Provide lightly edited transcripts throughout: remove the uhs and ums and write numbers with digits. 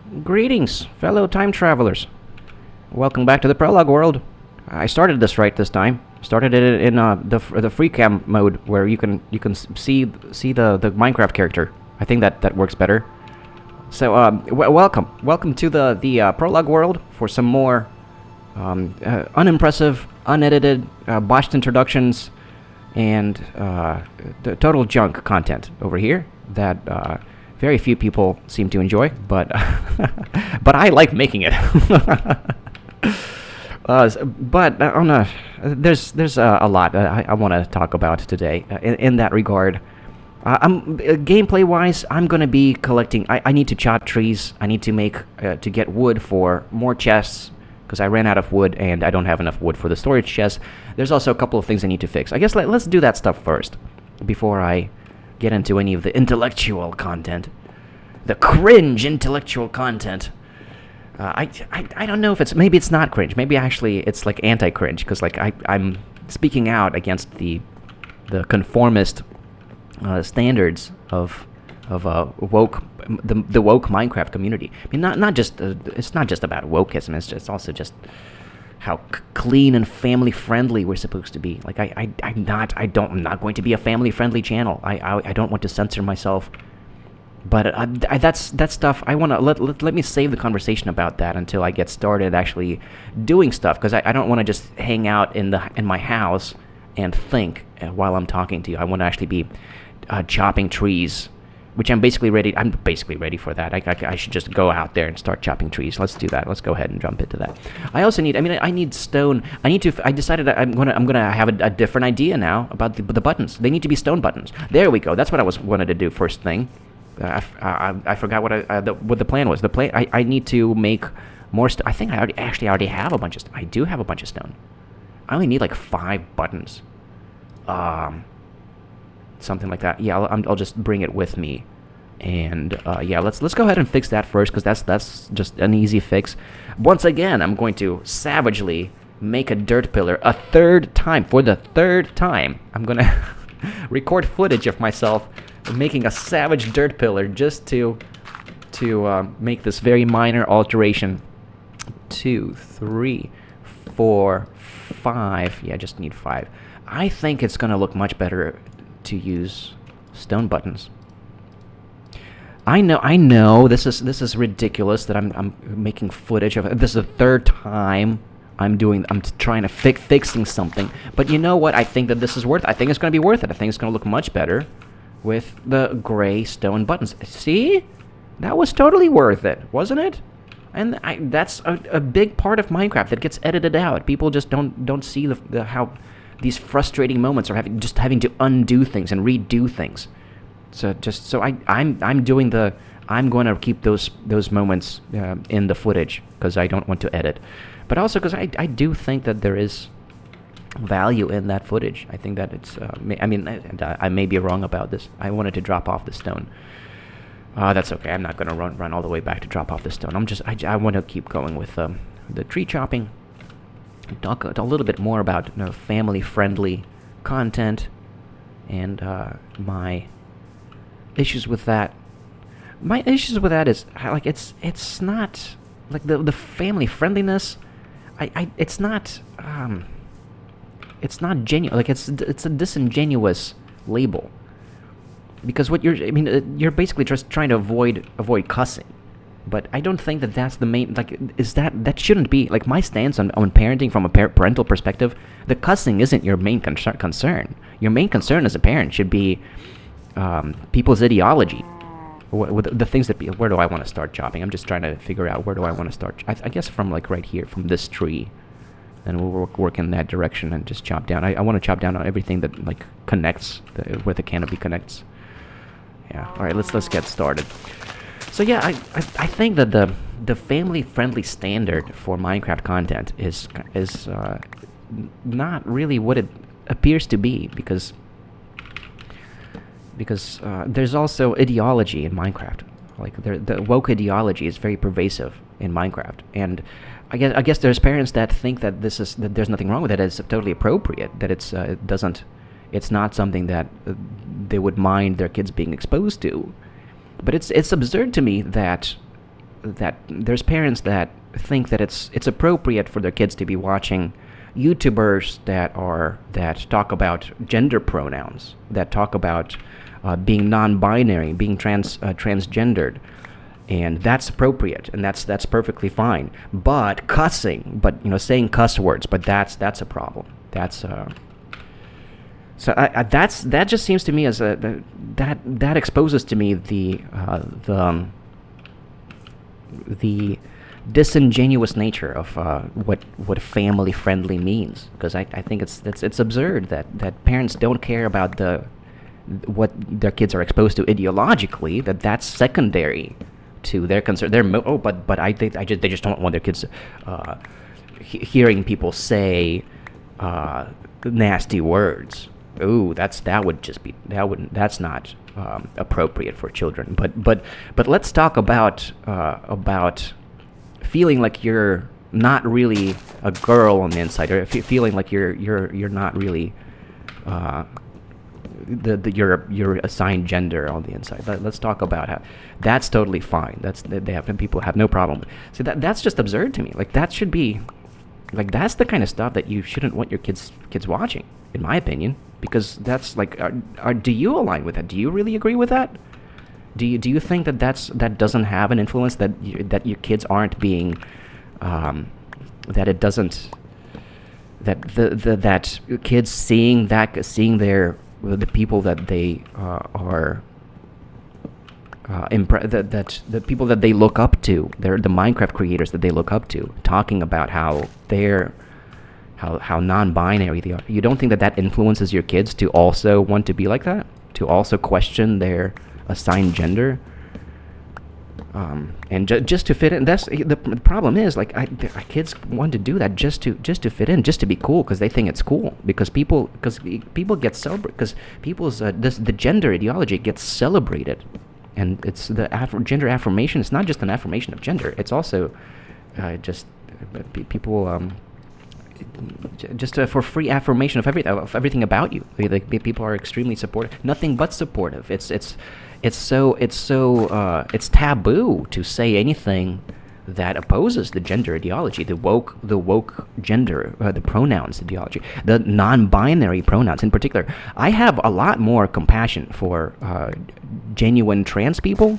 Greetings, fellow time travelers. Welcome back to the Prologue world. I started this right this time. Started it in the free cam mode where you can see the Minecraft character. I think that works better. So welcome to the Prologue world for some more unimpressive, unedited, botched introductions and the total junk content over here that very few people seem to enjoy, but but I like making it. But there's a lot I want to talk about today in that regard. Gameplay wise, I'm gonna be collecting. I need to chop trees. I need to make to get wood for more chests because I ran out of wood and I don't have enough wood for the storage chest. There's also a couple of things I need to fix. I guess let's do that stuff first before I get into any of the intellectual content, the cringe intellectual content. I don't know if maybe it's not cringe. Maybe actually it's like anti-cringe because like I'm speaking out against the conformist standards of woke the woke Minecraft community. I mean, not just it's not just about wokeism. It's also just how clean and family friendly we're supposed to be. Like I'm not going to be a family friendly channel. I don't want to censor myself. But that's stuff I want to let me save the conversation about that until I get started actually doing stuff, because I don't want to just hang out in my house and think while I'm talking to you. I want to actually be chopping trees, which I'm basically ready for that. I should just go out there and start chopping trees. Let's do that. Let's go ahead and jump into that. I also need. I need stone. I decided that I'm gonna have a different idea now about the buttons. They need to be stone buttons. There we go. That's what I wanted to do first thing. I forgot what the plan was. The plan. I need to make more. I think I already have a bunch of. I do have a bunch of stone. I only need like 5 buttons. Something like that. Yeah, I'll just bring it with me, and yeah, let's go ahead and fix that first, because that's just an easy fix. Once again, I'm going to savagely make a dirt pillar a third time. For the third time, I'm gonna record footage of myself making a savage dirt pillar just to make this very minor alteration. 2, 3, 4, 5. Yeah, I just need 5. I think it's gonna look much better to use stone buttons. I know this is ridiculous that I'm making footage of it. This is the third time I'm trying to fixing something. But you know what? I think that this is worth it. I think it's going to be worth it. I think it's going to look much better with the gray stone buttons. See? That was totally worth it, wasn't it? And that's a big part of Minecraft that gets edited out. People just don't see the how these frustrating moments are having to undo things and redo things. So I'm going to keep those moments in the footage because I don't want to edit, but also because I do think that there is value in that footage. I think that it's I may be wrong about this. I wanted to drop off the stone. That's okay. I'm not going to run all the way back to drop off the stone. I want to keep going with the tree chopping. Talk a little bit more about family-friendly content and my issues with that. My issues with that is like it's not like the family friendliness. It's not genuine. Like it's a disingenuous label, because you're basically just trying to avoid cussing. But I don't think that that's the main, that shouldn't be, like, my stance on parenting from a parental perspective. The cussing isn't your main concern. Your main concern as a parent should be people's ideology. The things that, where do I want to start chopping? I'm just trying to figure out where do I want to start. I guess from, like, right here, from this tree. And we'll work in that direction and just chop down. I want to chop down on everything that, like, connects, where the canopy connects. Yeah, alright, let's get started. So yeah, I think that the family-friendly standard for Minecraft content is not really what it appears to be, because there's also ideology in Minecraft. Like the woke ideology is very pervasive in Minecraft, and I guess there's parents that think that that there's nothing wrong with it. It's totally appropriate. That it's not something that they would mind their kids being exposed to. But it's absurd to me that there's parents that think that it's appropriate for their kids to be watching YouTubers that talk about gender pronouns, that talk about being non-binary, being transgendered, and that's appropriate, and that's perfectly fine. But cussing, but saying cuss words, but that's a problem. That's so that just seems to me as that exposes to me the disingenuous nature of what family friendly means, because I think it's absurd that parents don't care about what their kids are exposed to ideologically, that's secondary to their concern. But I think they just don't want their kids hearing people say nasty words. Ooh, that's not appropriate for children. But let's talk about feeling like you're not really a girl on the inside, or feeling like you're not really your assigned gender on the inside. Let's talk about how that's totally fine. People have no problem. So that's just absurd to me. Like, that should be, like, that's the kind of stuff that you shouldn't want your kids watching, in my opinion, because that's like, do you align with that? Do you really agree with that? Do you think that doesn't have an influence, that your kids aren't being that it doesn't, that kids seeing the people that they are that the people that they look up to, they're the Minecraft creators that they look up to, talking about how non-binary they are. You don't think that influences your kids to also want to be like that, to also question their assigned gender, and just to fit in? That's the problem. Is like, kids want to do that just to fit in, just to be cool, because they think it's cool, because people get celebrated, because people's the gender ideology gets celebrated, and it's the gender affirmation. It's not just an affirmation of gender. It's also just people just for free affirmation of everything about you. Like, people are extremely supportive, nothing but supportive. It's taboo to say anything that opposes the gender ideology, the woke gender, the pronouns ideology, the non-binary pronouns in particular. I have a lot more compassion for genuine trans people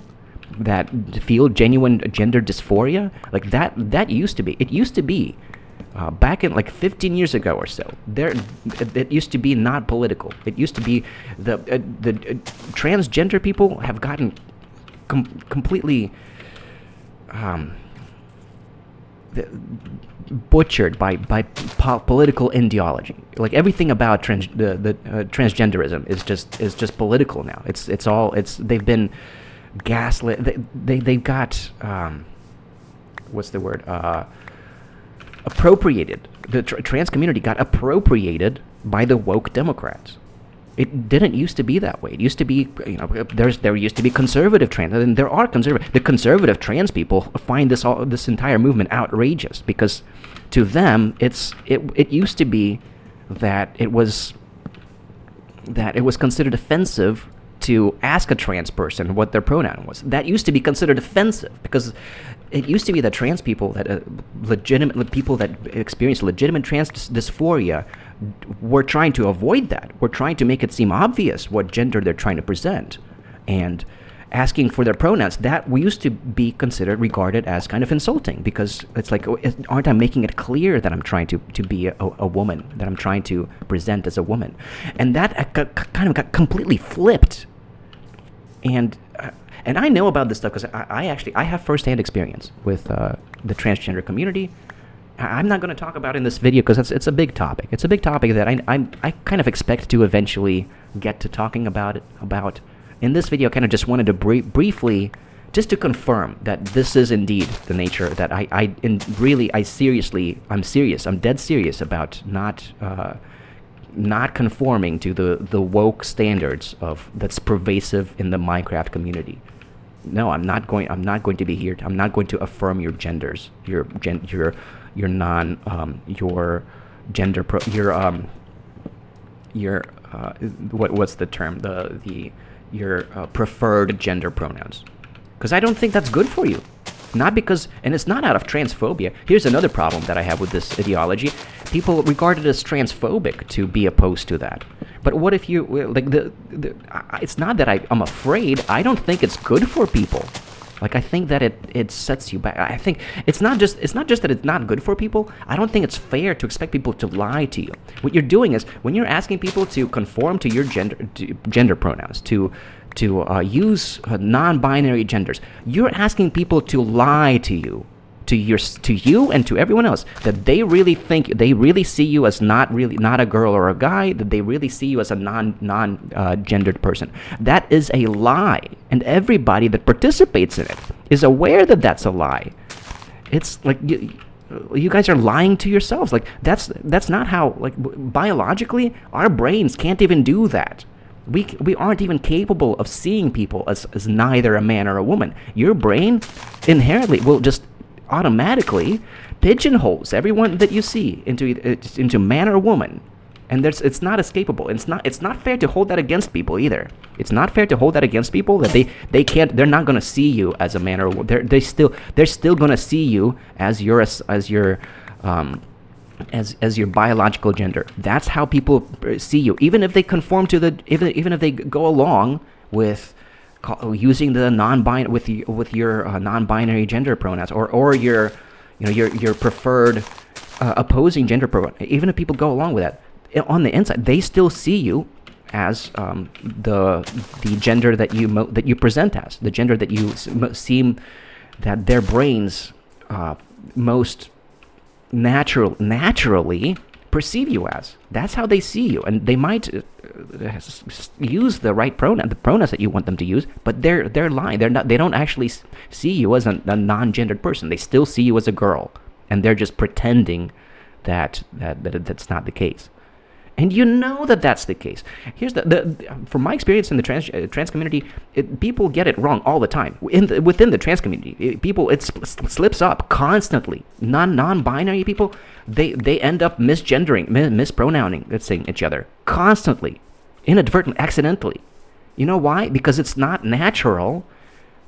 that feel genuine gender dysphoria. Like, that used to be. Back in like 15 years ago or so, it used to be not political. It used to be the transgender people have gotten completely butchered by political ideology. Like, everything about transgenderism is just political now. They've been gaslit. They've got what's the word? Appropriated. The trans community got appropriated by the woke Democrats. It didn't used to be that way. It used to be, there used to be conservative trans, and there are conservative. The conservative trans people find this entire movement outrageous, because to them it used to be that it was considered offensive to ask a trans person what their pronoun was. That used to be considered offensive, because it used to be that trans people, that people that experience legitimate trans dysphoria, were trying to avoid that. We're trying to make it seem obvious what gender they're trying to present, and asking for their pronouns, that we used to be regarded as kind of insulting, because it's like, aren't I making it clear that I'm trying to be a woman, that I'm trying to present as a woman? And that kind of got completely flipped. And I know about this stuff because I have firsthand experience with the transgender community. I'm not going to talk about it in this video because it's a big topic. It's a big topic that I kind of expect to eventually get to talking about. In this video, I kind of just wanted to briefly, just to confirm that this is indeed the nature that I'm dead serious about not conforming to the woke standards that's pervasive in the Minecraft community. No, I'm not going to be here. I'm not going to affirm your genders, your gender what's the term, your preferred gender pronouns, because I don't think that's good for you. Not because, and it's not out of transphobia. Here's another problem that I have with this ideology. People regard it as transphobic to be opposed to that. But what if you, like, it's not that I'm afraid. I don't think it's good for people. Like, I think that it sets you back. I think it's not just that it's not good for people. I don't think it's fair to expect people to lie to you. What you're doing is, when you're asking people to conform to your gender pronouns, to use non-binary genders, you're asking people to lie to you, to you and to everyone else, that they really see you as not a girl or a guy, that they really see you as a non-gendered person. That is a lie, and everybody that participates in it is aware that that's a lie. It's like you guys are lying to yourselves. Like, that's not how, like, biologically, our brains can't even do that. We aren't even capable of seeing people as neither a man or a woman. Your brain inherently will just automatically pigeonholes everyone that you see into man or woman, and it's not escapable. It's not fair to hold that against people either. It's not fair to hold that against people, that they're not going to see you as a man or a woman. They're still going to see you as your biological gender. That's how people see you, even if they conform to even if they go along with using the with your non-binary gender pronouns, or your preferred opposing gender pronoun. Even if people go along with that, on the inside they still see you as the gender that you present as, the gender that you seem that their brains most naturally perceive you as. That's how they see you, and they might use the right pronoun, the pronouns that you want them to use, but they're lying. They don't actually see you as a non-gendered person. They still see you as a girl, and they're just pretending that that's not the case. And you know that that's the case. Here's from my experience in the trans community, people get it wrong all the time. Within the trans community, it slips up constantly. Non-binary people, they end up mispronouncing each other constantly, inadvertently, accidentally. You know why? Because it's not natural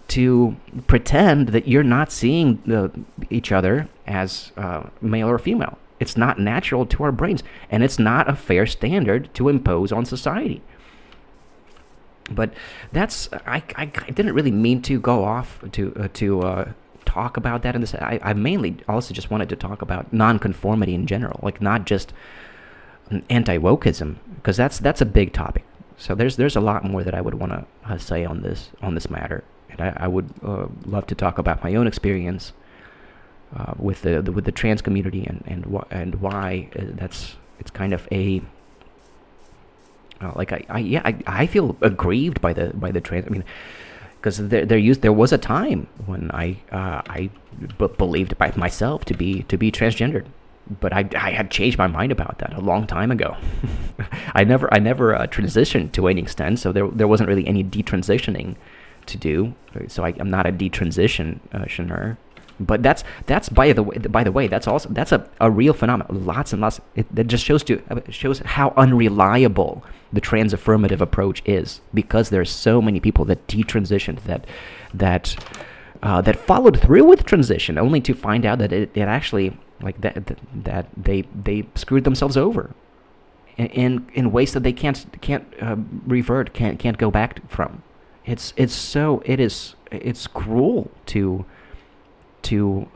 to pretend that you're not seeing each other as male or female. It's not natural to our brains, and it's not a fair standard to impose on society. But I didn't really mean to go off to talk about that in this. I mainly also just wanted to talk about nonconformity in general, like not just anti-wokeism, because that's a big topic. So there's a lot more that I would want to say on this matter, and I would love to talk about my own experience with the trans community and why it's kind of a I feel aggrieved by the trans. I mean, because there was a time when I believed by myself to be transgendered, but I had changed my mind about that a long time ago. I never transitioned to any extent, so there wasn't really any detransitioning to do. So I'm not a detransitioner. But that's by the way that's a real phenomenon. Lots and lots. That just shows how unreliable the trans affirmative approach is, because there's so many people that detransitioned, that followed through with transition, only to find out that it actually, like, that they screwed themselves over in ways that they can't revert, can't go back from. It's cruel to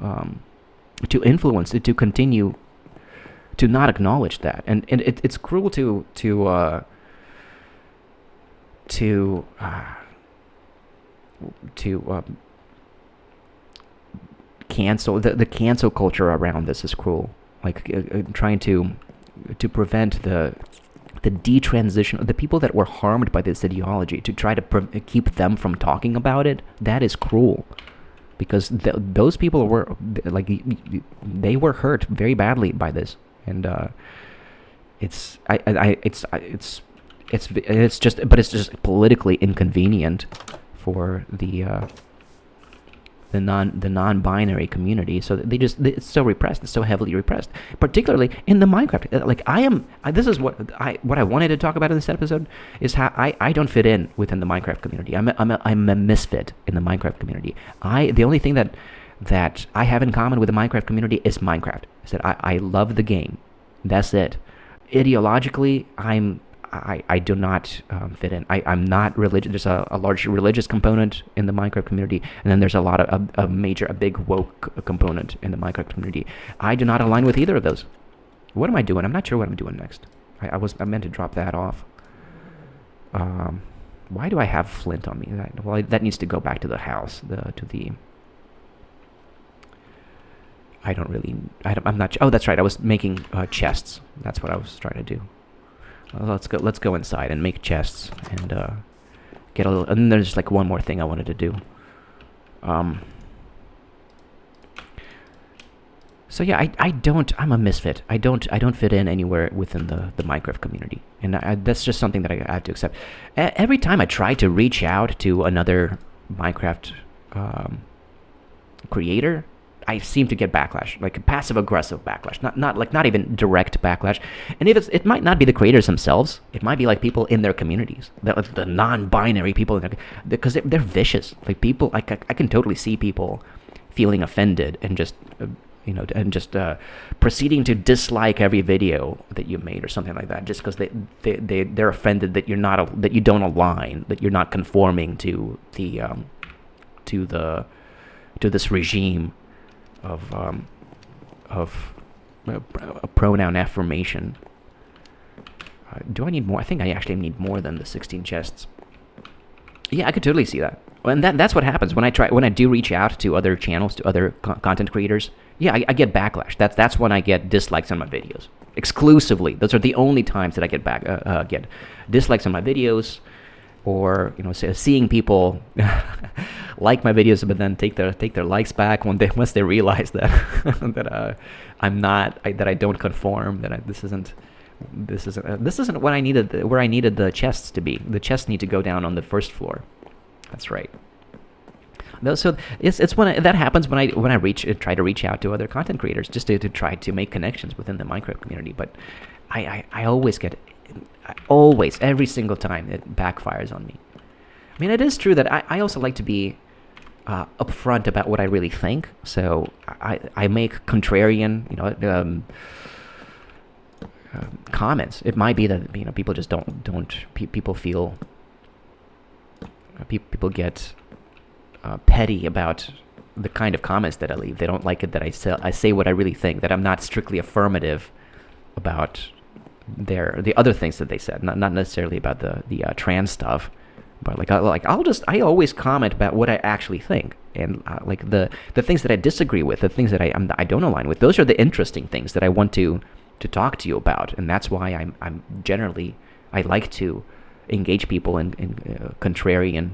influence it, to continue to not acknowledge that, and it's cruel to cancel the cancel culture around this is cruel. Like trying to prevent the detransition, the people that were harmed by this ideology, to try to keep them from talking about it. That is cruel. Because those people were they were hurt very badly by this, and it's just politically inconvenient for the non-binary community. So it's so repressed. It's so heavily repressed, particularly in the Minecraft. This is what I wanted to talk about in this episode, is how I don't fit in within the Minecraft community. I'm a misfit in the Minecraft community. The only thing that that I have in common with the Minecraft community is Minecraft. I said I love the game. That's it. Ideologically, I do not fit in. I'm not religious. There's a large religious component in the Minecraft community, and then there's a big woke component in the Minecraft community. I do not align with either of those. What am I doing? I'm not sure what I'm doing next. I meant to drop that off. Why do I have flint on me? That needs to go back to the house. I'm not. Oh, that's right. I was making chests. That's what I was trying to do. Let's go inside and make chests and get a little. And then there's like one more thing I wanted to do. So yeah, I'm a misfit. I don't fit in anywhere within the Minecraft community, and that's just something that I have to accept. Every time I try to reach out to another Minecraft creator, I seem to get backlash, like passive aggressive backlash, not even direct backlash. And if it might not be the creators themselves, it might be like people in their communities, the non-binary people, because they're vicious. Like people, I can totally see people feeling offended and just proceeding to dislike every video that you made or something like that, just because they're offended that that you don't align, that you're not conforming to this regime of pronoun affirmation. Do I need more? I think I actually need more than the 16 chests. Yeah, I could totally see that. And that's what happens when I do reach out to other channels, to other content creators. Yeah, I get backlash. That's when I get dislikes on my videos. Exclusively, those are the only times that I get dislikes on my videos, or seeing people like my videos but then take their likes back once they realize that that I don't conform, that this isn't what I needed, where I needed the chests to be. The chests need to go down on the first floor. That's right. So it's when that happens when I try to reach out to other content creators just to try to make connections within the Minecraft community. But I always every single time it backfires on me. I mean, it is true that I also like to be upfront about what I really think. So I make contrarian comments. It might be that people just people feel people get petty about the kind of comments that I leave. They don't like it that I say what I really think, that I'm not strictly affirmative about the other things that they said, not necessarily about the trans stuff, but I always comment about what I actually think, and like the things that I disagree with, the things that I don't align with. Those are the interesting things that I want to talk to you about, and that's why I'm generally I like to engage people in contrarian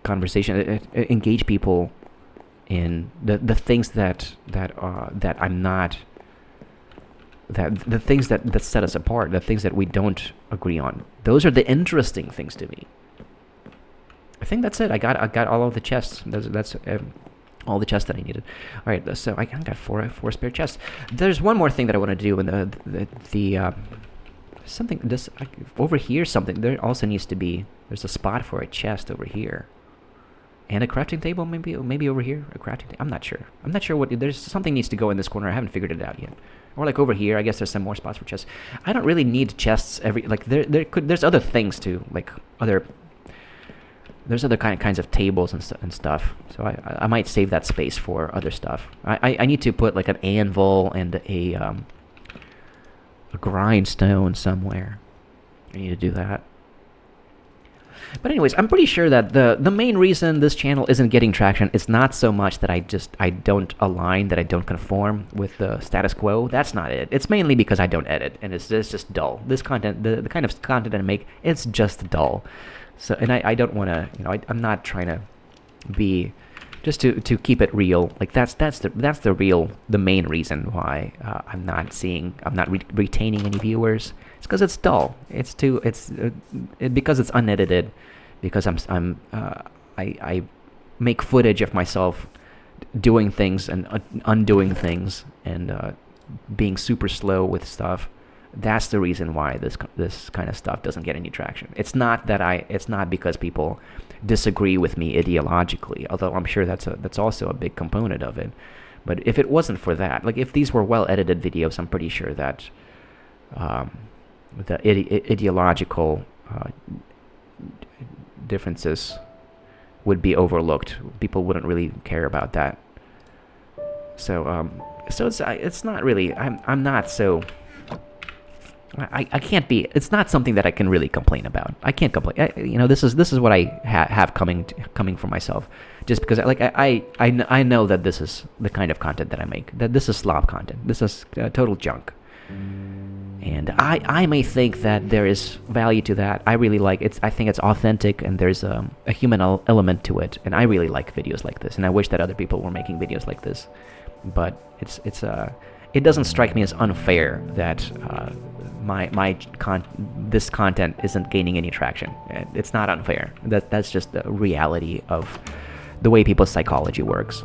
conversation, engage people in the things that I'm not, that the things that set us apart, the things that we don't agree on. Those are the interesting things to me. I think that's it. I got all of the chests. That's all the chests that I needed. All right, so I got four spare chests. There's one more thing that I want to do in the something over here. Something there also needs to be. There's a spot for a chest over here, and a crafting table maybe over here. A crafting table. I'm not sure. What. There's something needs to go in this corner. I haven't figured it out yet. Or like over here. I guess there's some more spots for chests. I don't really need chests there's other things too, like there's other kinds of tables and stuff. So I might save that space for other stuff. I need to put like an anvil and a grindstone somewhere. I need to do that. But anyways, I'm pretty sure that the main reason this channel isn't getting traction is not so much that I don't align, that I don't conform with the status quo. That's not it. It's mainly because I don't edit, and it's just dull. This content, the kind of content I make, it's just dull. So, and I don't want to, I'm not trying to be, just to keep it real. Like that's the main reason why I'm not retaining any viewers. It's because it's dull. Because it's unedited. Because I make footage of myself doing things and undoing things and being super slow with stuff. That's the reason why this kind of stuff doesn't get any traction. It's not because people disagree with me ideologically, although I'm sure that's also a big component of it. But if it wasn't for that, like if these were well-edited videos, I'm pretty sure that the ideological differences would be overlooked. People wouldn't really care about that. So it's not really. I'm not so. I can't be. It's not something that I can really complain about. I can't complain. This is what I have coming for myself. Just because I know that this is the kind of content that I make. That this is slob content. This is total junk. And I may think that there is value to that. I really like it. I think it's authentic, and there's a human element to it. And I really like videos like this. And I wish that other people were making videos like this. But it doesn't strike me as unfair that this content isn't gaining any traction. It's not unfair. That's just the reality of the way people's psychology works.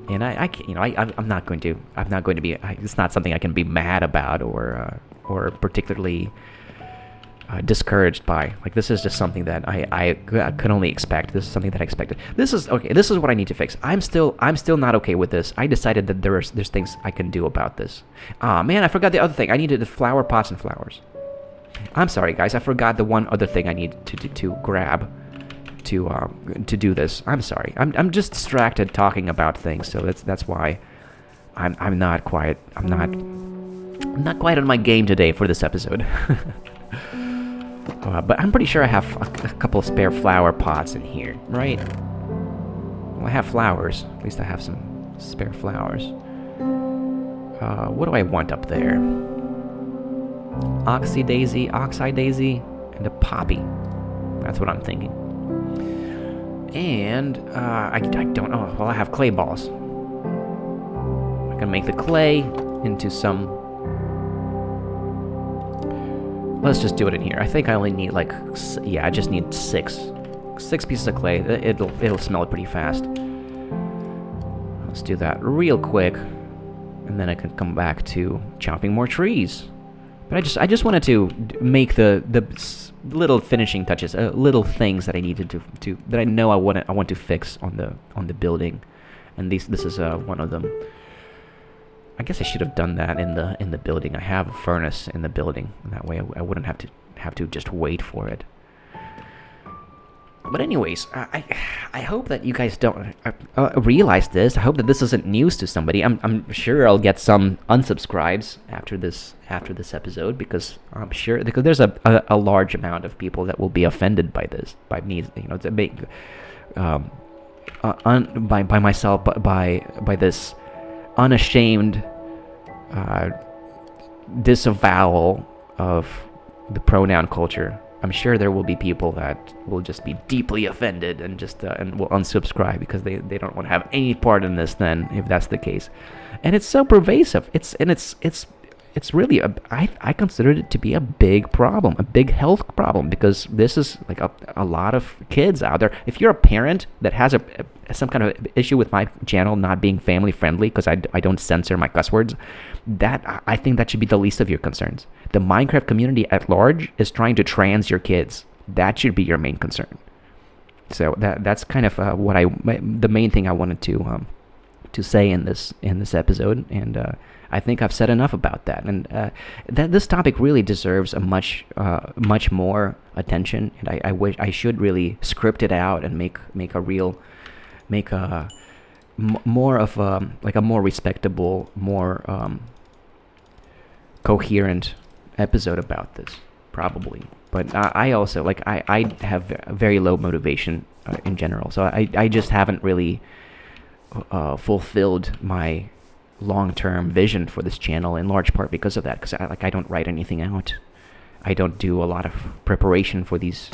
And I'm not going to be. It's not something I can be mad about or particularly discouraged by. Like, this is just something that I could only expect. This is something that I expected. This is okay. This is what I need to fix. I'm still not okay with this. I decided that there's things I can do about this. Ah, man, I forgot the other thing. I needed the flower pots and flowers. I'm sorry, guys. I forgot the one other thing I need to grab to do this. I'm sorry. I'm just distracted talking about things, so that's why I'm not quite on my game today for this episode. But I'm pretty sure I have a couple of spare flower pots in here, right? Well, I have flowers. At least I have some spare flowers. What do I want up there? Oxeye daisy, and a poppy. That's what I'm thinking. And I don't know. Well, I have clay balls. I can make the clay into some. Let's just do it in here. I think I only need I just need six pieces of clay. It'll smell it pretty fast. Let's do that real quick, and then I can come back to chopping more trees. But I just wanted to make the little finishing touches, little things that I needed to that I know I want to fix on the building, and this is one of them. I guess I should have done that in the building. I have a furnace in the building, and that way I wouldn't have to just wait for it. But anyways, I hope that you guys don't realize this. I hope that this isn't news to somebody. I'm sure I'll get some unsubscribes after this episode, because I'm sure there's a large amount of people that will be offended by this, by me, to make by myself, by this unashamed disavowal of the pronoun culture. I'm sure there will be people that will just be deeply offended and and will unsubscribe because they don't want to have any part in this. Then, if that's the case, and it's so pervasive, it's really I consider it to be a big problem, a big health problem, because this is like a lot of kids out there. If you're a parent that has some kind of issue with my channel not being family friendly because I don't censor my cuss words, I think that should be the least of your concerns. The Minecraft community at large is trying to trans your kids. That should be your main concern. So that's kind of the main thing I wanted to say in this episode, and I think I've said enough about that. And that this topic really deserves a much more attention, and I wish I should really script it out and make a more of a more respectable, more coherent episode about this, probably. But I also I have very low motivation in general, so I just haven't really fulfilled my long-term vision for this channel, in large part because of that, because I don't write anything out. I don't do a lot of preparation for these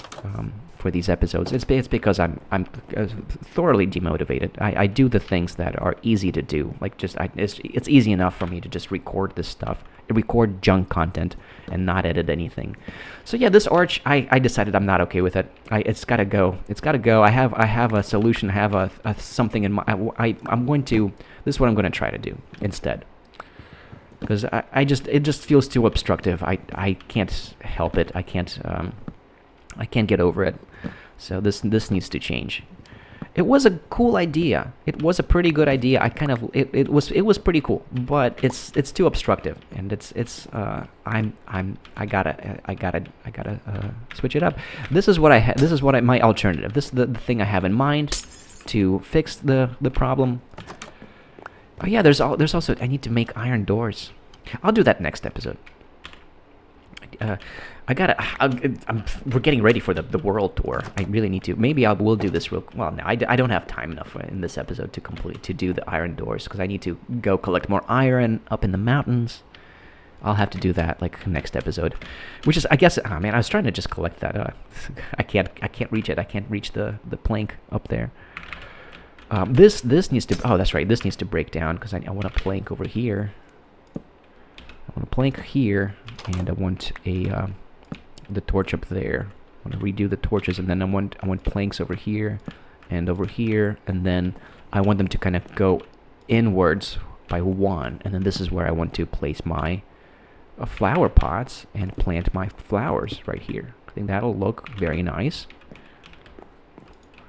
episodes. It's because I'm thoroughly demotivated. I do the things that are easy to do. It's easy enough for me to just record this stuff, record junk content, and not edit anything. So yeah, this arch, I decided I'm not okay with it. It's gotta go. I have a solution. I have a something in my. I'm going to. This is what I'm going to try to do instead. because it just feels too obstructive. I can't help it. I can't get over it. So this needs to change. It was a cool idea. It was a pretty good idea. It was pretty cool, but it's too obstructive, and I gotta switch it up. This is what my alternative. This is the thing I have in mind to fix the problem. Oh yeah, there's also I need to make iron doors. I'll do that next episode. We're getting ready for the world tour. I really need to. Maybe I will do this real. Well, no, I don't have time enough in this episode to do the iron doors because I need to go collect more iron up in the mountains. I'll have to do that like next episode, which is I guess. Oh man, I was trying to just collect that. I can't reach it. I can't reach the plank up there. This needs to. Oh, that's right. This needs to break down because I want a plank over here. I want a plank here, and I want the torch up there. I want to redo the torches, and then I want planks over here, and then I want them to kind of go inwards by one, and then this is where I want to place my flower pots and plant my flowers right here. I think that'll look very nice.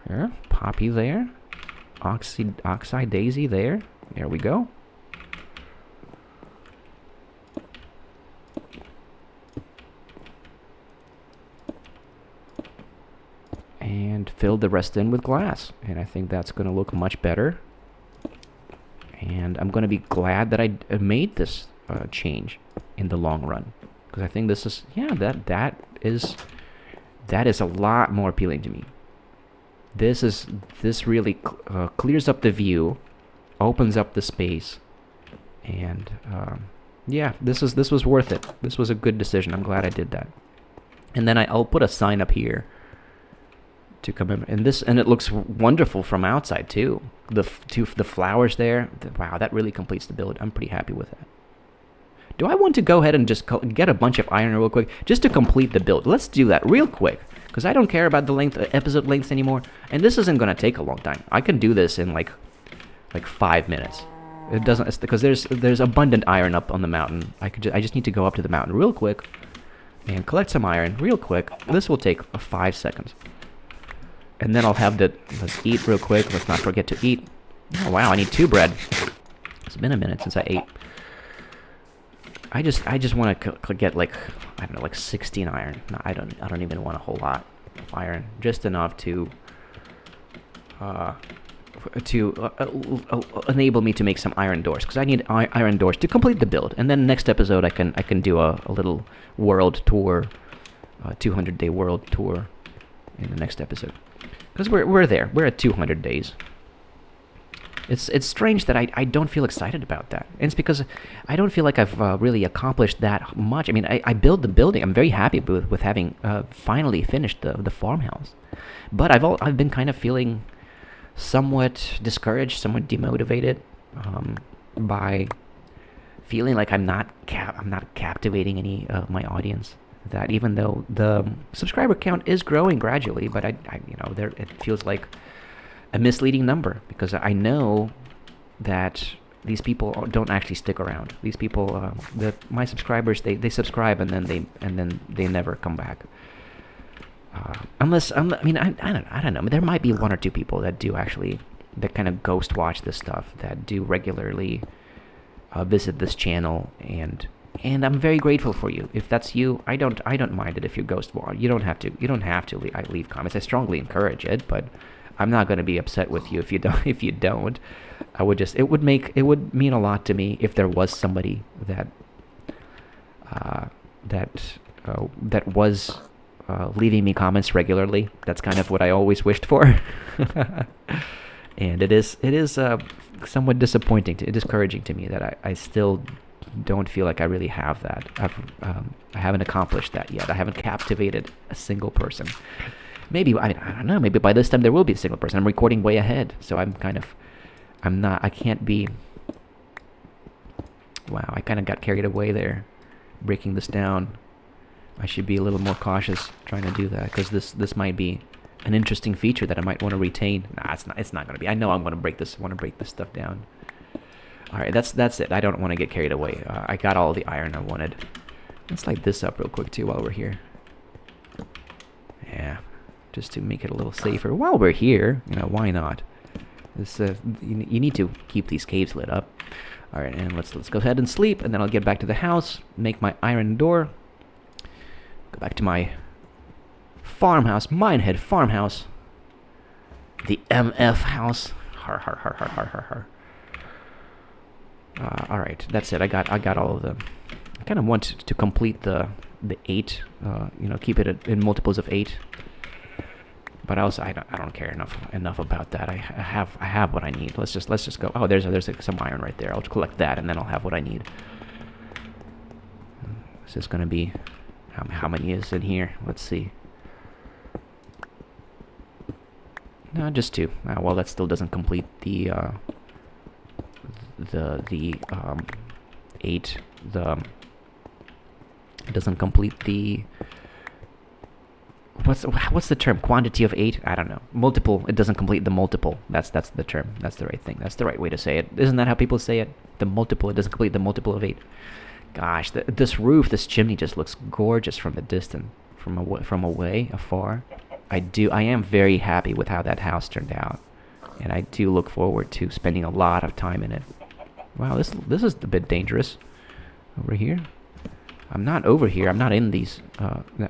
There, poppy there, oxeye daisy there. There we go. And fill the rest in with glass, and I think that's going to look much better. And I'm going to be glad that I made this change in the long run, because I think this is that is a lot more appealing to me. This really clears up the view, opens up the space, and yeah, this was worth it. This was a good decision. I'm glad I did that. And then I'll put a sign up here to come in, and it looks wonderful from outside too. The flowers there, wow, that really completes the build. I'm pretty happy with that. Do I want to go ahead and just get a bunch of iron real quick just to complete the build? Let's do that real quick, because I don't care about the episode lengths anymore, and this isn't gonna take a long time. I can do this in like 5 minutes. It doesn't, because there's abundant iron up on the mountain. I just need to go up to the mountain real quick and collect some iron real quick. This will take 5 seconds. And then I'll have let's eat real quick. Let's not forget to eat. Oh wow, I need 2 bread. It's been a minute since I ate. I just want to get like, I don't know, like 16 iron. No, I don't even want a whole lot of iron. Just enough to enable me to make some iron doors, because I need iron doors to complete the build. And then next episode I can do a little world tour, 200-day world tour in the next episode. Because we're there. We're at 200 days. It's strange that I don't feel excited about that. And it's because I don't feel like I've really accomplished that much. I mean, I built the building. I'm very happy with having finally finished the farmhouse. But I've been kind of feeling somewhat discouraged, somewhat demotivated by feeling like I'm not captivating any of my audience. That even though the subscriber count is growing gradually, but it feels like a misleading number, because I know that these people don't actually stick around. These people, my subscribers, they subscribe and then they never come back. I don't know. There might be 1 or 2 people that do actually, that kind of ghost watch this stuff, that do regularly visit this channel, and I'm very grateful for you. If that's you, I don't mind it if you ghost watch. You don't have to leave comments. I strongly encourage it, but I'm not going to be upset with you if you don't. It would mean a lot to me if there was somebody that was leaving me comments regularly. That's kind of what I always wished for. And it is somewhat discouraging to me that I still don't feel like I really have that. I haven't accomplished that yet. I haven't captivated a single person. Maybe, I don't know, maybe by this time there will be a single person. I'm recording way ahead, so I can't be, wow, I kind of got carried away there, breaking this down. I should be a little more cautious trying to do that, because this might be an interesting feature that I might want to retain. Nah, it's not going to be. I know I'm going to break this. I want to break this stuff down. All right, that's it. I don't want to get carried away. I got all the iron I wanted. Let's light this up real quick too while we're here. Yeah, just to make it a little safer. While we're here, you know, why not? This you need to keep these caves lit up. All right, and let's go ahead and sleep, and then I'll get back to the house, make my iron door, go back to my farmhouse, Minehead farmhouse, the MF house. Har har har har har har har. All right, that's it. I got all of them. I kind of want to complete the 8. You know, keep it in multiples of 8. But also, I don't care enough about that. I have what I need. Let's just go. Oh, there's some iron right there. I'll collect that, and then I'll have what I need. Is this gonna be how many is in here? Let's see. No, just 2. Well, that still doesn't complete the 8. It doesn't complete the what's the term? Quantity of 8? I don't know. Multiple. It doesn't complete the multiple. That's the term. That's the right thing. That's the right way to say it. Isn't that how people say it? The multiple. It doesn't complete the multiple of 8. Gosh, this roof, this chimney just looks gorgeous from the distance, from afar. I am very happy with how that house turned out, and I do look forward to spending a lot of time in it. Wow, this is a bit dangerous. Over here, I'm not over here. I'm not in these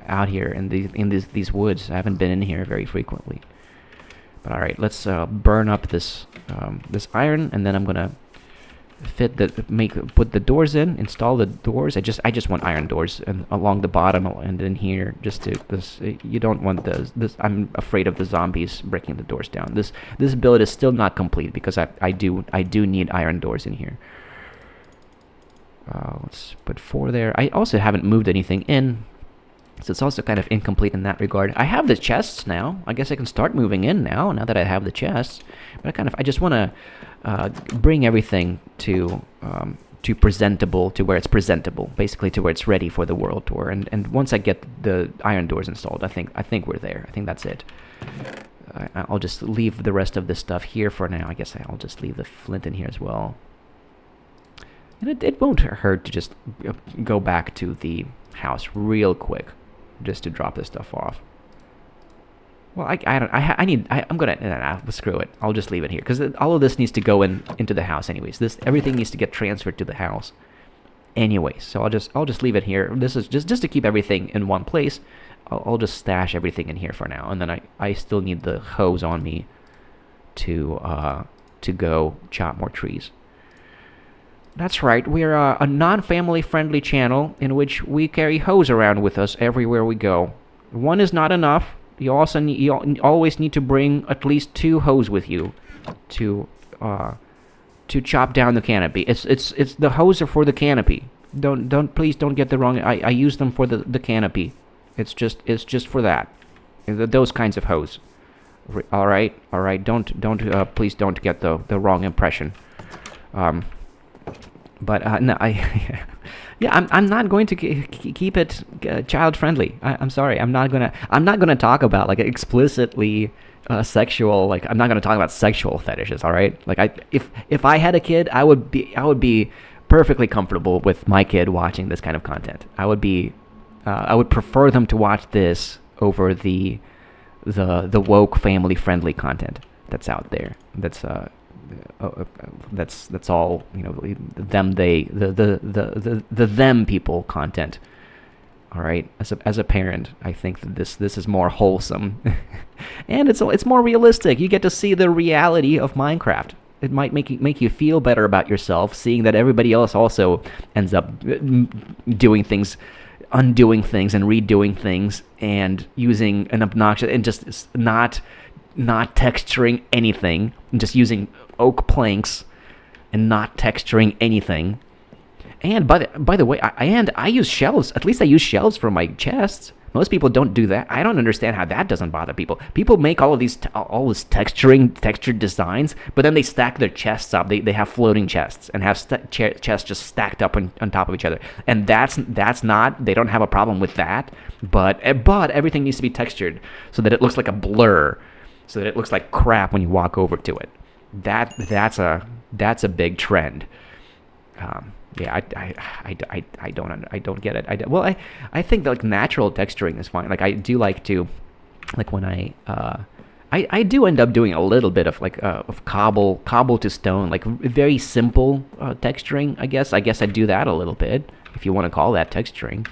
out here in these woods. I haven't been in here very frequently. But all right, let's burn up this this iron, and then I'm gonna put the doors in, install the doors. I just want iron doors and along the bottom and in here, just to this. You don't want this. I'm afraid of the zombies breaking the doors down. This build is still not complete because I do need iron doors in here. Let's put 4 there. I also haven't moved anything in, so it's also kind of incomplete in that regard. I have the chests now. I guess I can start moving in now that I have the chests. But I just want to bring everything to presentable, to where it's presentable, basically to where it's ready for the world tour. And once I get the iron doors installed, I think we're there. I think that's it. I'll just leave the rest of this stuff here for now. I guess I'll just leave the flint in here as well. And it won't hurt to just go back to the house real quick, just to drop this stuff off. Well, I'm gonna screw it. I'll just leave it here because all of this needs to go into the house anyways. Everything needs to get transferred to the house, anyways. So I'll just leave it here. This is just to keep everything in one place. I'll just stash everything in here for now, and then I still need the hose on me to go chop more trees. That's right, we're a non-family friendly channel in which we carry hose around with us everywhere we go. One is not enough. You always need to bring at least 2 hose with you to chop down the canopy. It's the hose are for the canopy. Please don't get the wrong. I use them for the canopy. It's just for that. Those kinds of hose. All right. Please don't get the wrong impression. But no, I'm not going to keep it child friendly. I'm sorry. I'm not gonna talk about like explicitly sexual. Like I'm not gonna talk about sexual fetishes. All right. Like if I had a kid, I would be perfectly comfortable with my kid watching this kind of content. I would prefer them to watch this over the woke family friendly content that's out there. That's all, you know, the them people content. All right, as a parent, I think that this is more wholesome, and it's more realistic. You get to see the reality of Minecraft. It might make you feel better about yourself, seeing that everybody else also ends up doing things, undoing things, and redoing things, and using an obnoxious and just not texturing anything, and just using oak planks and not texturing anything. And by the way, I use shelves. At least I use shelves for my chests. Most people don't do that. I don't understand how that doesn't bother people. People make all this textured designs, but then they stack their chests up. They have floating chests and have chests just stacked up on top of each other. And that's not. They don't have a problem with that. But everything needs to be textured so that it looks like a blur, so that it looks like crap when you walk over to it. That's a big trend. Yeah, I don't get it. I think that, like, natural texturing is fine. Like, I do like to, like, when I do end up doing a little bit of, like, of cobble to stone, like very simple texturing. I guess I do that a little bit, if you want to call that texturing,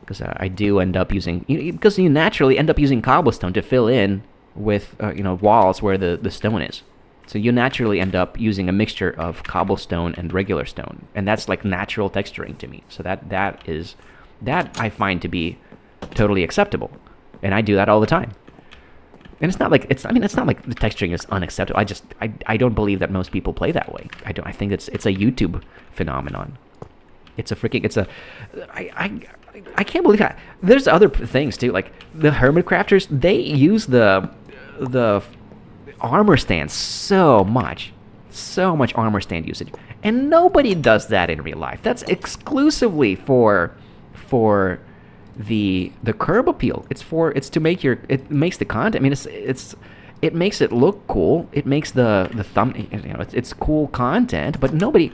because I do end up using, because you naturally end up using cobblestone to fill in with walls where the stone is. So you naturally end up using a mixture of cobblestone and regular stone, and that's like natural texturing to me. So that I find to be totally acceptable, and I do that all the time. And it's not like it's not like the texturing is unacceptable. I don't believe that most people play that way. I think it's a YouTube phenomenon. I can't believe that. There's other things too, like the hermit crafters. They use the armor stand so much armor stand usage, and nobody does that in real life. That's exclusively for the curb appeal. It's to make it makes the content. I mean, it makes it look cool. It makes the thumb. It's cool content, but nobody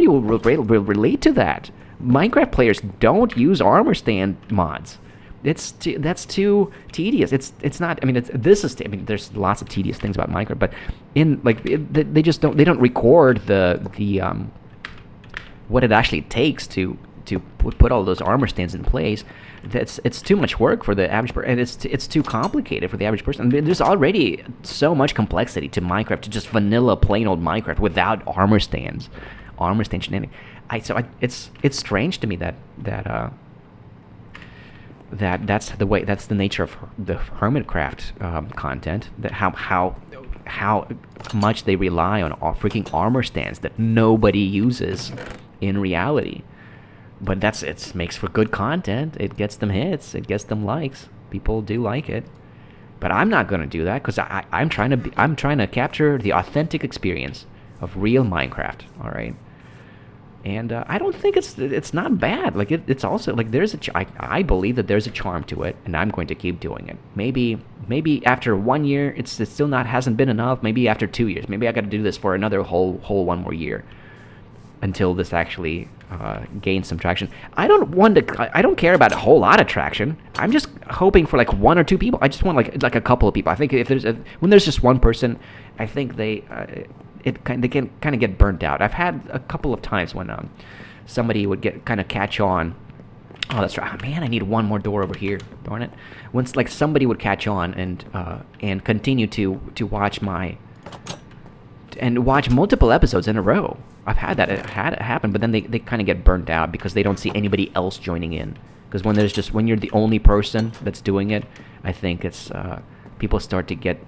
will relate to that. Minecraft players don't use armor stand mods. That's too tedious. It's not. I mean, there's lots of tedious things about Minecraft, but they just don't record the what it actually takes to put all those armor stands in place. It's too much work for the average person, and it's too complicated for the average person. I mean, there's already so much complexity to Minecraft, to just vanilla plain old Minecraft without armor stand shenanigans. It's strange to me that's the nature of the Hermitcraft content. That how much they rely on freaking armor stands that nobody uses in reality. But it makes for good content. It gets them hits. It gets them likes. People do like it. But I'm not gonna do that, because I'm trying to capture the authentic experience of real Minecraft. All right. And I don't think it's not bad. Like it's also like I believe that there's a charm to it, and I'm going to keep doing it. Maybe after 1 year it still hasn't been enough. Maybe after 2 years, maybe I got to do this for another whole 1 more year until this actually gains some traction. I don't care about a whole lot of traction. I'm just hoping for like 1 or 2 people. I just want like a couple of people. I think when there's just one person, I think they can kind of get burnt out. I've had a couple of times when somebody would kind of catch on. Oh, that's right. Oh, man, I need one more door over here. Darn it. Once like somebody would catch on and continue to watch watch multiple episodes in a row. I've had that. It happen, but then they kind of get burnt out because they don't see anybody else joining in. Because when you're the only person that's doing it, I think it's people start to get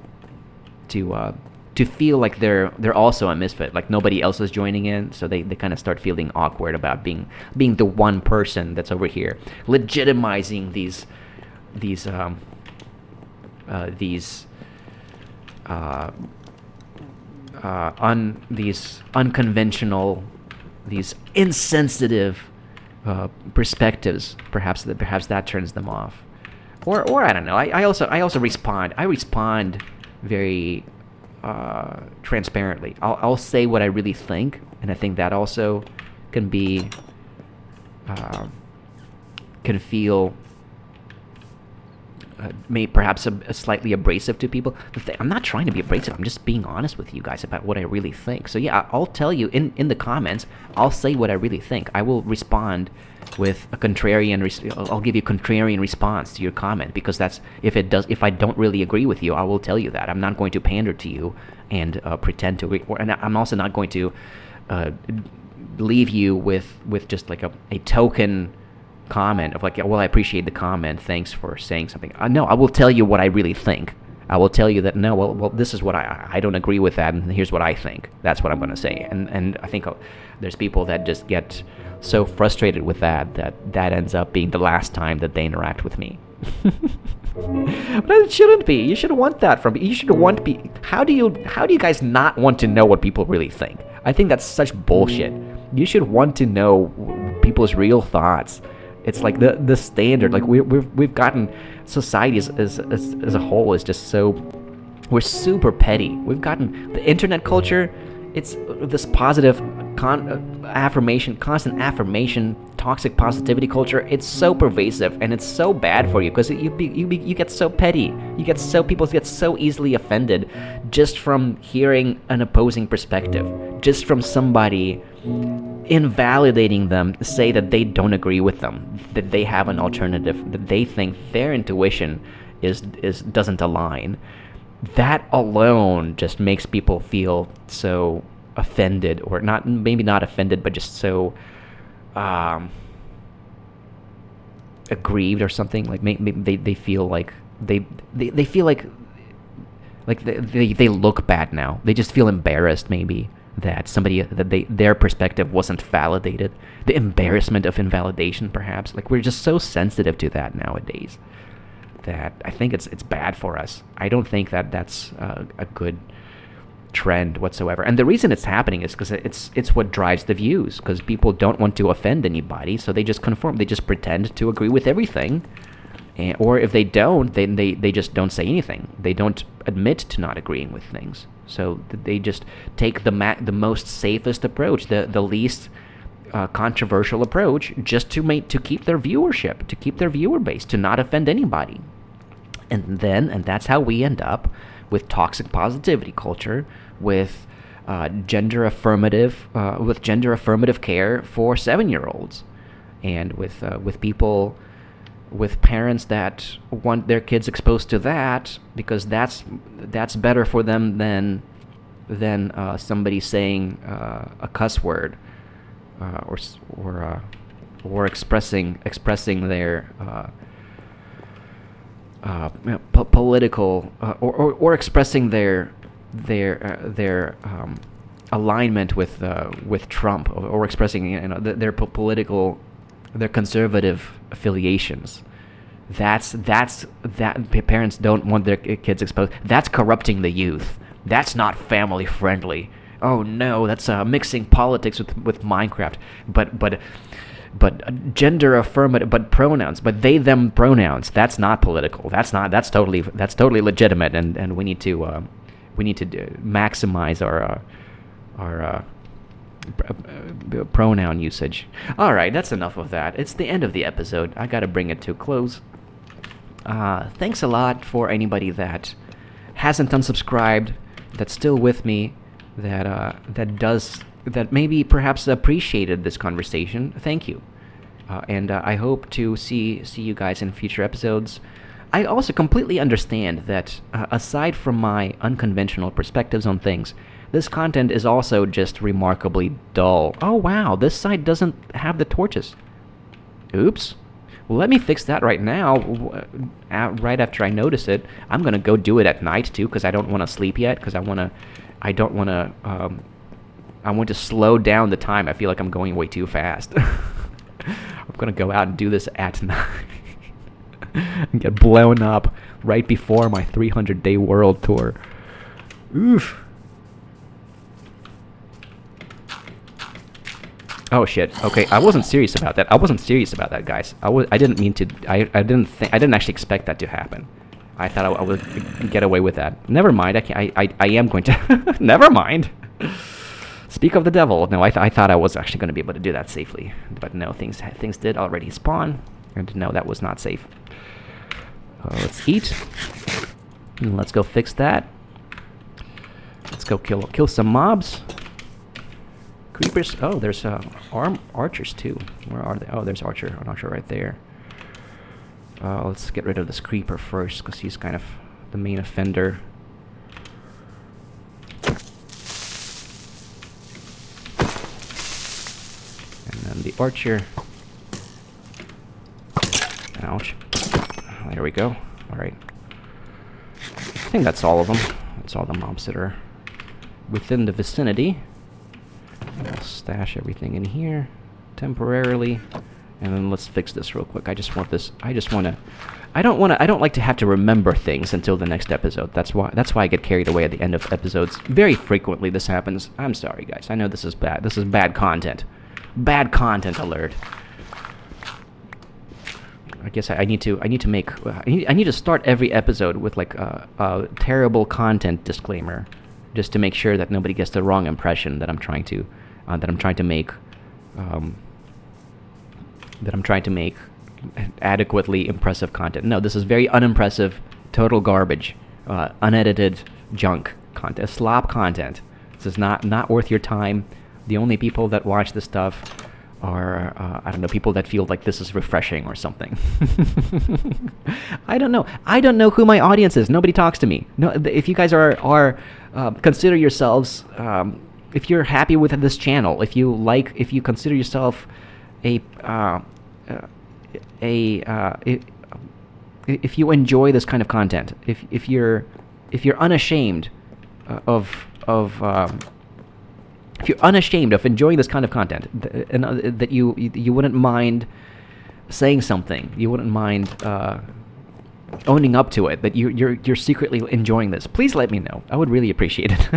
to feel like they're also a misfit, like nobody else is joining in, so they kind of start feeling awkward about being the one person that's over here legitimizing these unconventional, these insensitive perspectives. Perhaps that turns them off, or I don't know. I also respond. I respond very transparently. I'll say what I really think, and I think that also can feel perhaps a slightly abrasive to people. I'm not trying to be abrasive. I'm just being honest with you guys about what I really think. So yeah, I'll tell you in the comments. I'll say what I really think. I will respond with a contrarian. I'll give you a contrarian response to your comment, because that's if I don't really agree with you, I will tell you that. I'm not going to pander to you and pretend to agree. And I'm also not going to leave you with just like a token comment of like, well, I appreciate the comment, thanks for saying something. No, I will tell you what I really think. I will tell you that no, well, this is what I don't agree with that, and here's what I think. That's what I'm going to say. And I think there's people that just get so frustrated with that ends up being the last time that they interact with me. But it shouldn't be. You should want that from me. You should want be. How do you guys not want to know what people really think? I think that's such bullshit. You should want to know people's real thoughts. It's like the standard. Like we've gotten society as a whole is just so, we're super petty. We've gotten the internet culture. It's this positive constant affirmation, toxic positivity culture, it's so pervasive and it's so bad for you because you get so petty. People get so easily offended just from hearing an opposing perspective, just from somebody invalidating them, say that they don't agree with them, that they have an alternative, that they think their intuition is doesn't align. That alone just makes people feel so offended, or maybe not offended, but just so aggrieved or something. Like maybe they feel like they feel like they look bad now. They just feel embarrassed, maybe, that their perspective wasn't validated. The embarrassment of invalidation, perhaps. Like, we're just so sensitive to that nowadays that I think it's bad for us. I don't think that that's a good trend whatsoever. And the reason it's happening is because it's what drives the views, because people don't want to offend anybody, so they just conform. They just pretend to agree with everything. Or if they don't, then they just don't say anything. They don't admit to not agreeing with things. So they just take the most safest approach, the least controversial approach, just to keep their viewership, to keep their viewer base, to not offend anybody. And that's how we end up with toxic positivity culture, with gender affirmative care for 7-year-olds, and with people, with parents that want their kids exposed to that because that's better for them than somebody saying a cuss word or expressing their political or expressing their alignment with Trump, or expressing their political, their conservative affiliations. That's parents don't want their kids exposed. That's corrupting the youth. That's not family friendly. Oh no, that's mixing politics with Minecraft. But gender affirmative, but pronouns, but they them pronouns. That's not political. That's totally legitimate, and we need to maximize our pronoun usage. All right, that's enough of that. It's the end of the episode. I gotta bring it to a close. Thanks a lot for anybody that hasn't unsubscribed, that's still with me, that maybe perhaps appreciated this conversation. Thank you. And I hope to see you guys in future episodes. I also completely understand that aside from my unconventional perspectives on things, this content is also just remarkably dull. Oh wow, this side doesn't have the torches. Oops. Well, let me fix that right now, right after I notice it. I'm going to go do it at night too, because I don't want to sleep yet, because I want to slow down the time. I feel like I'm going way too fast. I'm going to go out and do this at night and get blown up right before my 300-day world tour. Oof. Oh shit. Okay, I wasn't serious about that. Guys. I didn't mean to. I didn't actually expect that to happen. I thought I would get away with that. Never mind. I am going to. Never mind. Speak of the devil. No, I thought I was actually going to be able to do that safely, but no, things did already spawn, and no, that was not safe. Let's eat. And let's go fix that. Let's go kill some mobs. Creepers. Oh, there's archers too. Where are they? Oh, there's an archer right there. Let's get rid of this creeper first, because he's kind of the main offender. And then the archer. Ouch. There we go. Alright. I think that's all of them. That's all the mobs that are within the vicinity. I'll stash everything in here temporarily, and then let's fix this real quick. I don't like to have to remember things until the next episode. That's why I get carried away at the end of episodes. Very frequently this happens. I'm sorry, guys. I know this is bad. This is bad content. Bad content alert. I guess I need to start every episode with like a terrible content disclaimer, just to make sure that nobody gets the wrong impression that I'm trying that I'm trying to make adequately impressive content. No, this is very unimpressive, total garbage, unedited junk content, slop content. This is not worth your time. The only people that watch this stuff are, I don't know, people that feel like this is refreshing or something. I don't know who my audience is. Nobody talks to me. No, if you guys are consider yourselves, if you're happy with this channel, if you consider yourself if you enjoy this kind of content, if you're unashamed if you're unashamed of enjoying this kind of content, and that you wouldn't mind saying something, you wouldn't mind owning up to it, that you're secretly enjoying this, please let me know. I would really appreciate it.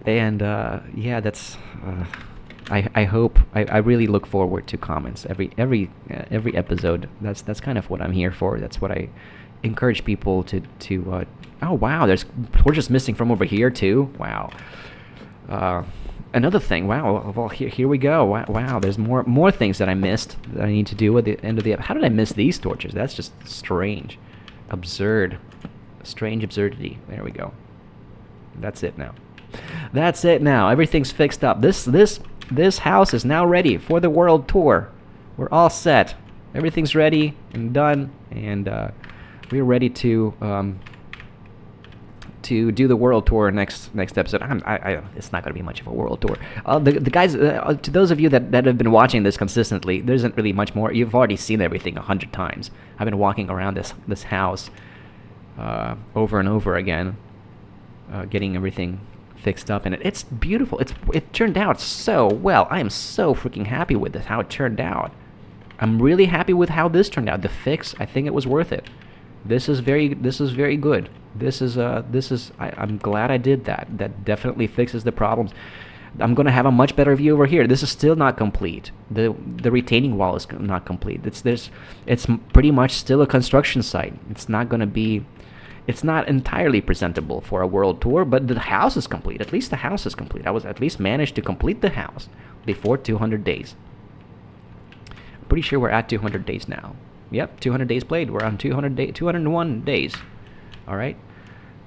And yeah, that's. I hope. I really look forward to comments every episode. That's kind of what I'm here for. That's what I encourage people to. Oh wow, we're just missing from over here too. Wow. Another thing. Wow. Well, here we go. Wow. There's more things that I missed that I need to do at the end of the. How did I miss these torches? That's just strange, absurd, strange absurdity. There we go. That's it now. That's it now. Everything's fixed up. This house is now ready for the world tour. We're all set. Everything's ready and done, and we're ready to do the world tour next episode. It's not going to be much of a world tour. The guys, to those of you that have been watching this consistently, there isn't really much more. You've already seen everything 100 times. I've been walking around this house over and over again, getting everything fixed up, and it's beautiful. It turned out so well. I am so freaking happy with this, how it turned out. I'm really happy with how this turned out. The fix, I think it was worth it. This is very good. I'm glad I did that. That definitely fixes the problems. I'm going to have a much better view over here. This is still not complete. The retaining wall is not complete. It's pretty much still a construction site. It's not entirely presentable for a world tour, but the house is complete. At least the house is complete. I was at least managed to complete the house before 200 days. I'm pretty sure we're at 200 days now. Yep, 200 days played. We're on 201 days. All right.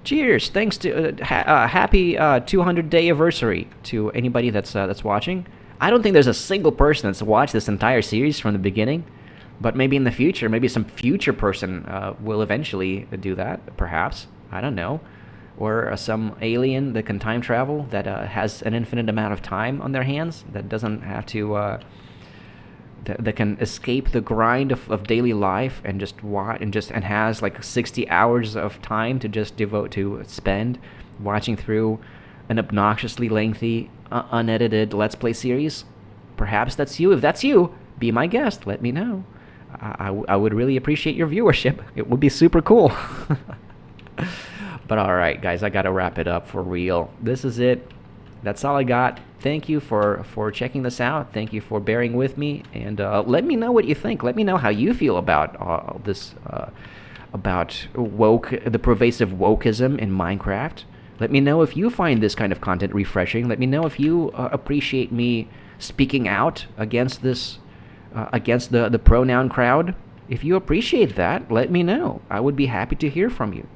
Cheers! Thanks to happy 200-day anniversary to anybody that's watching. I don't think there's a single person that's watched this entire series from the beginning, but maybe in the future, maybe some future person will eventually do that. Perhaps, I don't know, or some alien that can time travel, that has an infinite amount of time on their hands, that doesn't have to. That can escape the grind of daily life and just watch and has like 60 hours of time to just spend watching through an obnoxiously lengthy, unedited Let's Play series. Perhaps that's you. If that's you, be my guest. Let me know. I would really appreciate your viewership. It would be super cool. But all right, guys, I gotta wrap it up for real. This is it. That's all I got. Thank you for checking this out. Thank you for bearing with me, and let me know what you think. Let me know how you feel about this, about the pervasive wokeism in Minecraft. Let me know if you find this kind of content refreshing. Let me know if you appreciate me speaking out against this, against the pronoun crowd. If you appreciate that, let me know. I would be happy to hear from you.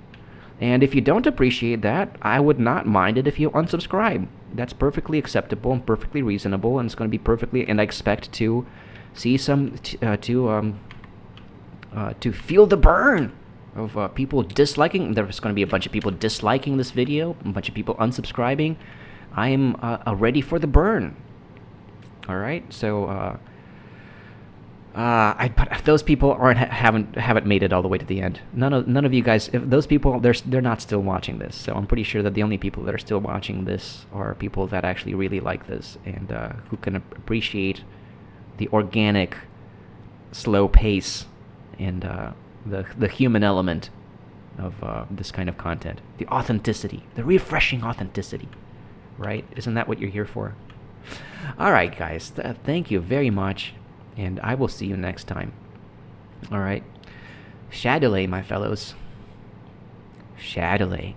And if you don't appreciate that, I would not mind it if you unsubscribe. That's perfectly acceptable and perfectly reasonable, and it's going to be perfectly. And I expect to see some to feel the burn of people disliking. There's going to be a bunch of people disliking this video, a bunch of people unsubscribing. I am ready for the burn. All right, so. Those people haven't made it all the way to the end. None of you guys. If those people, they're not still watching this. So I'm pretty sure that the only people that are still watching this are people that actually really like this and who can appreciate the organic, slow pace and the human element of this kind of content. The authenticity, the refreshing authenticity, right? Isn't that what you're here for? All right, guys. Thank you very much. And I will see you next time. All right. Shadowlay, my fellows. Shadowlay.